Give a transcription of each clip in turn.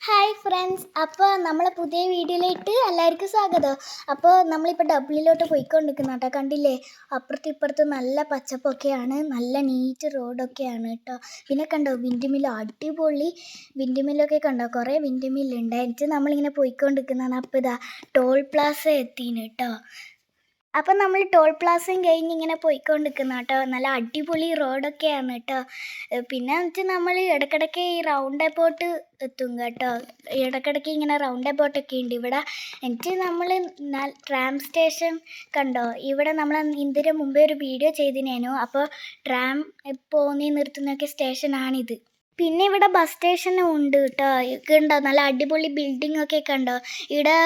Hi friends, അപ്പോൾ നമ്മളെ പുതിയ വീഡിയോയിലേക്ക് എല്ലാവർക്കും സ്വാഗതം. അപ്പോൾ നമ്മളിപ്പോൾ ഡബ്ലിലോട്ട് പോയിക്കൊണ്ടിരിക്കുന്ന കേട്ടോ. കണ്ടില്ലേ, അപ്പുറത്തും ഇപ്പുറത്തും നല്ല പച്ചപ്പൊക്കെയാണ്, നല്ല നീറ്റ് റോഡൊക്കെയാണ് കേട്ടോ. പിന്നെ കണ്ടോ വിൻഡ് മില്ല്, അടിപൊളി വിൻഡ് മില്ലൊക്കെ കണ്ടോ, കുറേ വിൻഡ് മില്ലുണ്ട്. എന്നിട്ട് നമ്മളിങ്ങനെ പോയിക്കൊണ്ടിരിക്കുന്നതാണ്. അപ്പോൾ ഇതാ ടോൾ പ്ലാസ എത്തിന് കേട്ടോ. അപ്പം നമ്മൾ ടോൾ പ്ലാസയും കഴിഞ്ഞ് ഇങ്ങനെ പോയിക്കൊണ്ടിരിക്കുന്ന കേട്ടോ. നല്ല അടിപൊളി റോഡൊക്കെയാണ് കേട്ടോ. പിന്നെ എന്നിട്ട് നമ്മൾ ഇടയ്ക്കിടയ്ക്ക് ഈ റൗണ്ട് അബൌട്ട് എത്തും കേട്ടോ. ഇടയ്ക്കിടയ്ക്ക് ഇങ്ങനെ റൗണ്ട് അബൌട്ടൊക്കെ ഉണ്ട് ഇവിടെ. എന്നിട്ട് നമ്മൾ ട്രാം സ്റ്റേഷൻ കണ്ടോ. ഇവിടെ നമ്മൾ ഇതിന് മുമ്പേ ഒരു വീഡിയോ ചെയ്തിനേനു. അപ്പോൾ ട്രാം പോന്നി നിർത്തുന്നൊക്കെ സ്റ്റേഷനാണിത്. പിന്നെ ഇവിടെ ബസ് സ്റ്റേഷനും ഉണ്ട് കേട്ടോ. കണ്ടോ നല്ല അടിപൊളി ബിൽഡിംഗ് ഒക്കെ കണ്ടോ. ഇവിടെ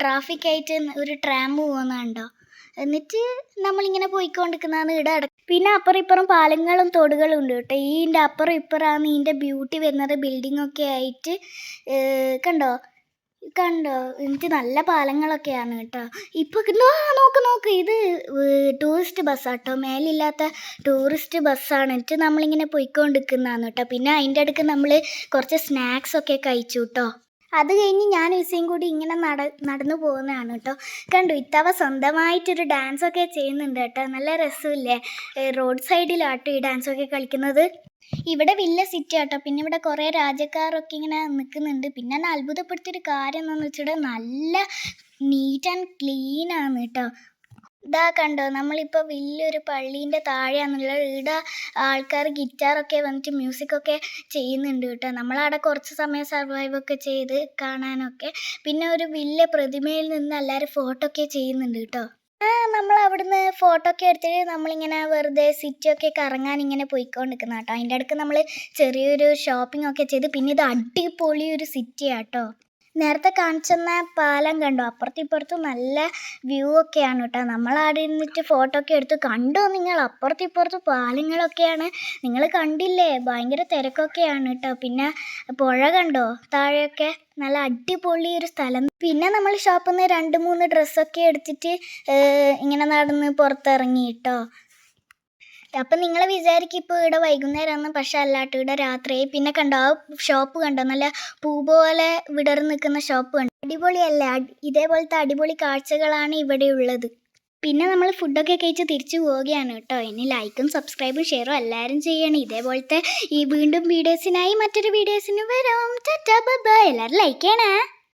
ട്രാഫിക് ആയിട്ട് ഒരു ട്രാം പോകുന്നുണ്ടോ. എന്നിട്ട് നമ്മളിങ്ങനെ പോയിക്കൊണ്ടിരിക്കുന്നതാണ് ഇവിടെ പിന്നെ അപ്പുറം ഇപ്പുറം പാലങ്ങളും തോടുകളും ഉണ്ട് കേട്ടോ. ഇതിൻ്റെ അപ്പുറം ഇപ്പുറമാണ് ഇതിൻ്റെ ബ്യൂട്ടി വരുന്നത്, ബിൽഡിംഗ് ഒക്കെ ആയിട്ട്. കണ്ടോ കണ്ടോ എന്നിട്ട് നല്ല പാലങ്ങളൊക്കെയാണ് കേട്ടോ. ഇപ്പോൾ നോക്ക് ഇത് ടൂറിസ്റ്റ് ബസ്സാട്ടോ, മേലില്ലാത്ത ടൂറിസ്റ്റ് ബസ്സാണ്. എന്നിട്ട് നമ്മളിങ്ങനെ പോയിക്കൊണ്ടിരിക്കുന്നതാണ് കേട്ടോ. പിന്നെ അതിൻ്റെ അടുക്ക് നമ്മൾ കുറച്ച് സ്നാക്സ് ഒക്കെ കഴിച്ചു കേട്ടോ. അത് കഴിഞ്ഞ് ഞാൻ ഇസയും കൂടി ഇങ്ങനെ നടന്നു പോകുന്നതാണ് കേട്ടോ. കണ്ടു ഇത്തവ സ്വന്തമായിട്ടൊരു ഡാൻസൊക്കെ ചെയ്യുന്നുണ്ട് കേട്ടോ. നല്ല രസമില്ലേ, റോഡ് സൈഡിലാട്ടോ ഈ ഡാൻസൊക്കെ കളിക്കുന്നത്. ഇവിടെ വലിയ സിറ്റി ആട്ടോ. പിന്നെ ഇവിടെ കുറേ രാജ്യക്കാരൊക്കെ ഇങ്ങനെ നിൽക്കുന്നുണ്ട്. പിന്നെ എന്നെ അത്ഭുതപ്പെടുത്തിയൊരു കാര്യം എന്താണെന്ന് വെച്ചിട്ട് നല്ല നീറ്റ് ആൻഡ് ക്ലീൻ ആണ് കേട്ടോ. ഇതാ കണ്ടോ, നമ്മളിപ്പോൾ വലിയൊരു പള്ളീൻ്റെ താഴെയാണെന്നുള്ളത്. ഇവിടെ ആൾക്കാർ ഗിറ്റാറൊക്കെ വന്നിട്ട് മ്യൂസിക്കൊക്കെ ചെയ്യുന്നുണ്ട് കേട്ടോ. നമ്മളവിടെ കുറച്ച് സമയം സർവൈവൊക്കെ ചെയ്ത് കാണാനൊക്കെ. പിന്നെ ഒരു വലിയ പ്രതിമയിൽ നിന്ന് എല്ലാവരും ഫോട്ടോ ഒക്കെ ചെയ്യുന്നുണ്ട് കേട്ടോ. നമ്മൾ അവിടുന്ന് ഫോട്ടോ ഒക്കെ എടുത്തിട്ട് നമ്മളിങ്ങനെ വെറുതെ സിറ്റിയൊക്കെ കറങ്ങാൻ ഇങ്ങനെ പോയിക്കൊണ്ടിരിക്കുന്ന കേട്ടോ. അതിൻ്റെ അടുക്ക് നമ്മൾ ചെറിയൊരു ഷോപ്പിംഗ് ഒക്കെ ചെയ്ത്. പിന്നെ ഇത് അടിപൊളി ഒരു സിറ്റിയാട്ടോ. നേരത്തെ കാണിച്ചെന്ന പാലം കണ്ടോ, അപ്പുറത്തും ഇപ്പുറത്തും നല്ല വ്യൂ ഒക്കെയാണ് കേട്ടോ. നമ്മളവിടെ ഇരുന്നിട്ട് ഫോട്ടോ ഒക്കെ എടുത്ത്. കണ്ടോ നിങ്ങൾ, അപ്പുറത്തും ഇപ്പുറത്തും പാലങ്ങളൊക്കെയാണ്. നിങ്ങൾ കണ്ടില്ലേ, ഭയങ്കര തിരക്കൊക്കെയാണ് കേട്ടോ. പിന്നെ പുഴ കണ്ടോ താഴെയൊക്കെ, നല്ല അടിപൊളി ഒരു സ്ഥലം. പിന്നെ നമ്മൾ ഷോപ്പിൽ നിന്ന് 2-3 ഡ്രസ്സൊക്കെ എടുത്തിട്ട് ഇങ്ങനെ നടന്ന് പുറത്തിറങ്ങി കേട്ടോ. അപ്പം നിങ്ങൾ വിചാരിക്കും ഇപ്പോൾ ഇവിടെ വൈകുന്നേരമാണ്, പക്ഷെ അല്ലാട്ടോ ഇവിടെ രാത്രിയായി. പിന്നെ കണ്ടോ ആ ഷോപ്പ് കണ്ടോ, നല്ല പൂ പോലെ വിടർന്ന് നിൽക്കുന്ന ഷോപ്പ് കണ്ടോ. അടിപൊളിയല്ലേ, ഇതേപോലത്തെ അടിപൊളി കാഴ്ചകളാണ് ഇവിടെ ഉള്ളത്. പിന്നെ നമ്മൾ ഫുഡൊക്കെ കഴിച്ച് തിരിച്ചു പോവുകയാണ് കേട്ടോ. ഇനി ലൈക്കും സബ്സ്ക്രൈബും ഷെയറും എല്ലാവരും ചെയ്യണം. ഇതേപോലത്തെ ഈ വീണ്ടും വീഡിയോസിനായി മറ്റൊരു വീഡിയോസിന് വരാം. Tata bye bye. എല്ലാവരും ലൈക്ക് ചെയ്യണേ.